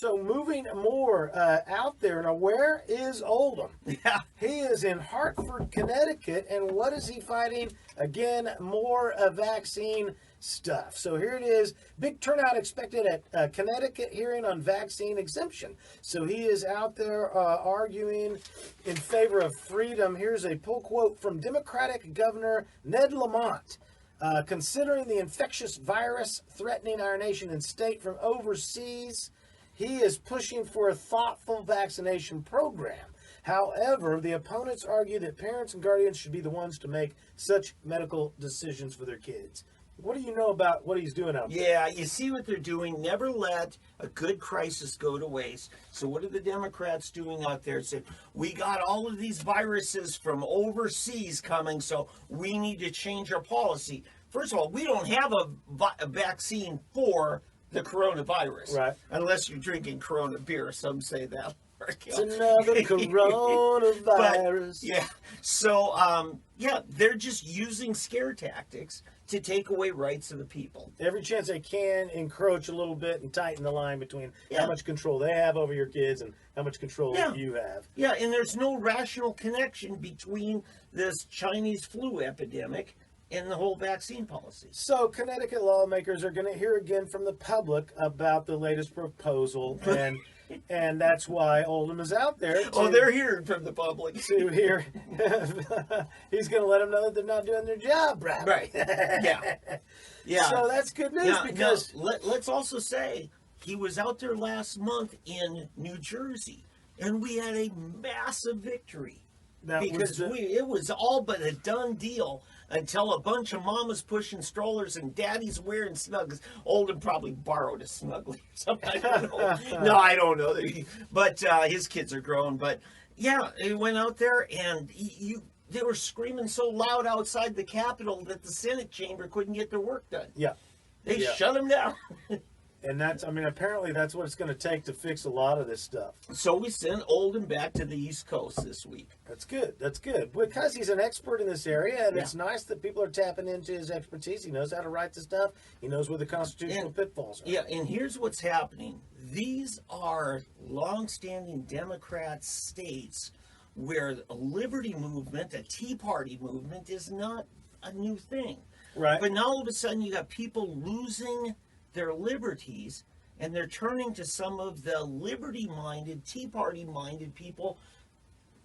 So moving more out there. Now, where is Oldham? Yeah. He is in Hartford, Connecticut. And what is he fighting? Again, more vaccine stuff. So here it is. Big turnout expected at Connecticut hearing on vaccine exemption. So he is out there arguing in favor of freedom. Here's a pull quote from Democratic Governor Ned Lamont. Considering the infectious virus threatening our nation and state from overseas, he is pushing for a thoughtful vaccination program. However, the opponents argue that parents and guardians should be the ones to make such medical decisions for their kids. What do you know about what he's doing out there? Yeah, you see what they're doing. Never let a good crisis go to waste. So what are the Democrats doing out there? Said, we got all of these viruses from overseas coming, so we need to change our policy. First of all, we don't have a vaccine for the coronavirus. Right. Unless you're drinking Corona beer. Some say that. It's another coronavirus. But, yeah. So, they're just using scare tactics to take away rights of the people. Every chance they can encroach a little bit and tighten the line between how much control they have over your kids and how much control you have. Yeah, and there's no rational connection between this Chinese flu epidemic and the whole vaccine policy. So Connecticut lawmakers are going to hear again from the public about the latest proposal, and that's why Oldham is out there. They're hearing from the public. To hear, he's going to let them know that they're not doing their job right. Right. Yeah. Yeah. So that's good news because let's also say he was out there last month in New Jersey, and we had a massive victory. Because it was all but a done deal until a bunch of mamas pushing strollers and daddies wearing snuggles. Oldham probably borrowed a snuggly or something. I don't know. No, I don't know. But his kids are grown. But yeah, he went out there and they were screaming so loud outside the Capitol that the Senate chamber couldn't get their work done. Yeah. They shut him down. And apparently that's what it's going to take to fix a lot of this stuff. So we sent Oldham back to the East Coast this week. That's good. That's good. Because he's an expert in this area, and it's nice that people are tapping into his expertise. He knows how to write the stuff. He knows where the constitutional pitfalls are. Yeah, and here's what's happening. These are longstanding Democrat states where a liberty movement, a Tea Party movement, is not a new thing. Right. But now all of a sudden you got people losing their liberties, and they're turning to some of the liberty-minded, Tea Party-minded people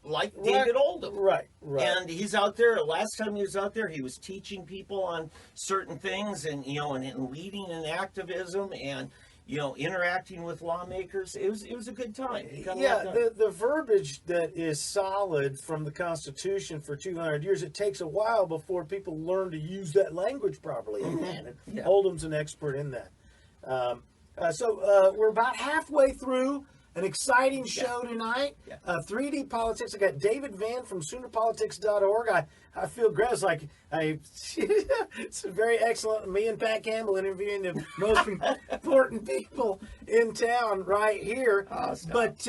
like David Oldham. Right. And he's out there. Last time he was out there, he was teaching people on certain things and leading in activism and, interacting with lawmakers. It was a good time. The verbiage that is solid from the Constitution for 200 years, it takes a while before people learn to use that language properly. And Oldham's an expert in that. So we're about halfway through an exciting show tonight. 3D Politics. I got David Vann from SoonerPolitics.org. I feel great. It's like it's very excellent. Me and Pat Campbell interviewing the most important people in town right here. But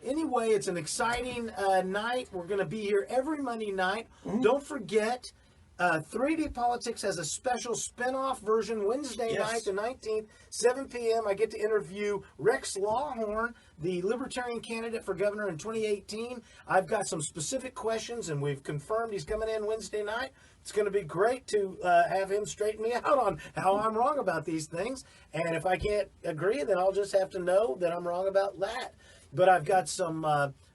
anyway, it's an exciting night. We're going to be here every Monday night. Don't forget, 3D Politics has a special spin-off version Wednesday night, the 19th, 7 p.m. I get to interview Rex Lawhorn, the Libertarian candidate for governor in 2018. I've got some specific questions, and we've confirmed he's coming in Wednesday night. It's going to be great to have him straighten me out on how I'm wrong about these things. And if I can't agree, then I'll just have to know that I'm wrong about that. But I've got some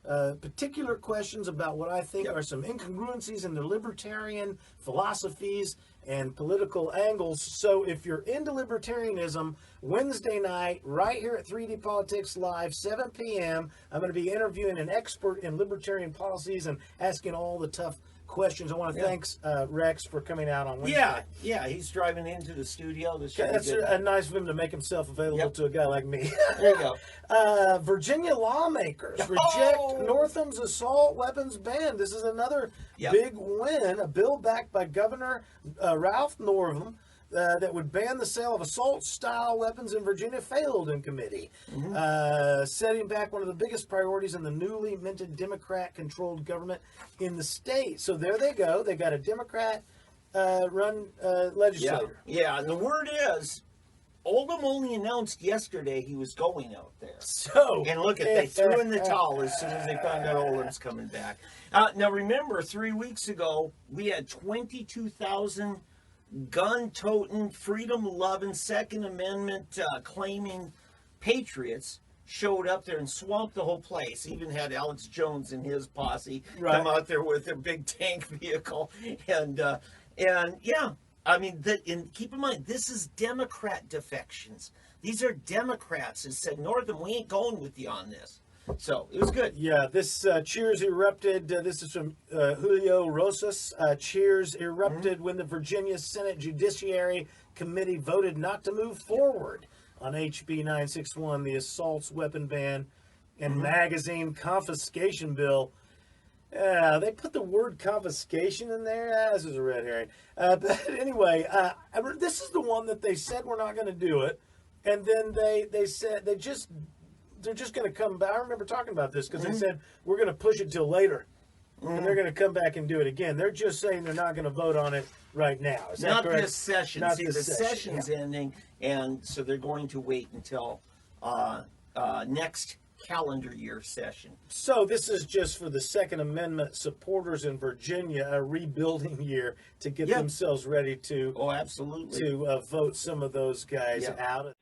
particular questions about what I think are some incongruencies in the libertarian philosophies and political angles. So if you're into libertarianism, Wednesday night, right here at 3D Politics Live, 7 p.m., I'm going to be interviewing an expert in libertarian policies and asking all the tough questions. I want to thank Rex for coming out on Wednesday. Yeah, he's driving into the studio. That's nice of him to make himself available to a guy like me. There you go. Virginia lawmakers reject Northam's assault weapons ban. This is another big win. A bill backed by Governor Ralph Northam that would ban the sale of assault-style weapons in Virginia failed in committee, setting back one of the biggest priorities in the newly minted Democrat-controlled government in the state. So there they go. They got a Democrat-run legislator. Yeah, and the word is Oldham only announced yesterday he was going out there. So, and look at they threw in the towel as soon as they found out Oldham's coming back. Now remember, 3 weeks ago we had 22,000 gun-toting, freedom-loving, Second Amendment claiming patriots showed up there and swamped the whole place. Even had Alex Jones and his posse come out there with their big tank vehicle, and yeah, I mean, and keep in mind, this is Democrat defections. These are Democrats that said, Northam, we ain't going with you on this. So it was good. Yeah, this cheers erupted. This is from Julio Rosas. Cheers erupted when the Virginia Senate Judiciary Committee voted not to move forward on HB 961, the assaults weapon ban and magazine confiscation bill. They put the word confiscation in there. This is a red herring. But anyway, this is the one that they said we're not going to do it, and then they said they're just going to come back. I remember talking about this because they said we're going to push it till later, and they're going to come back and do it again. They're just saying they're not going to vote on it right now. Is that not correct? this session. Not See, this the session, session's ending, and so they're going to wait until next calendar year session. So this is just for the Second Amendment supporters in Virginia, a rebuilding year to get themselves ready to absolutely to vote some of those guys out.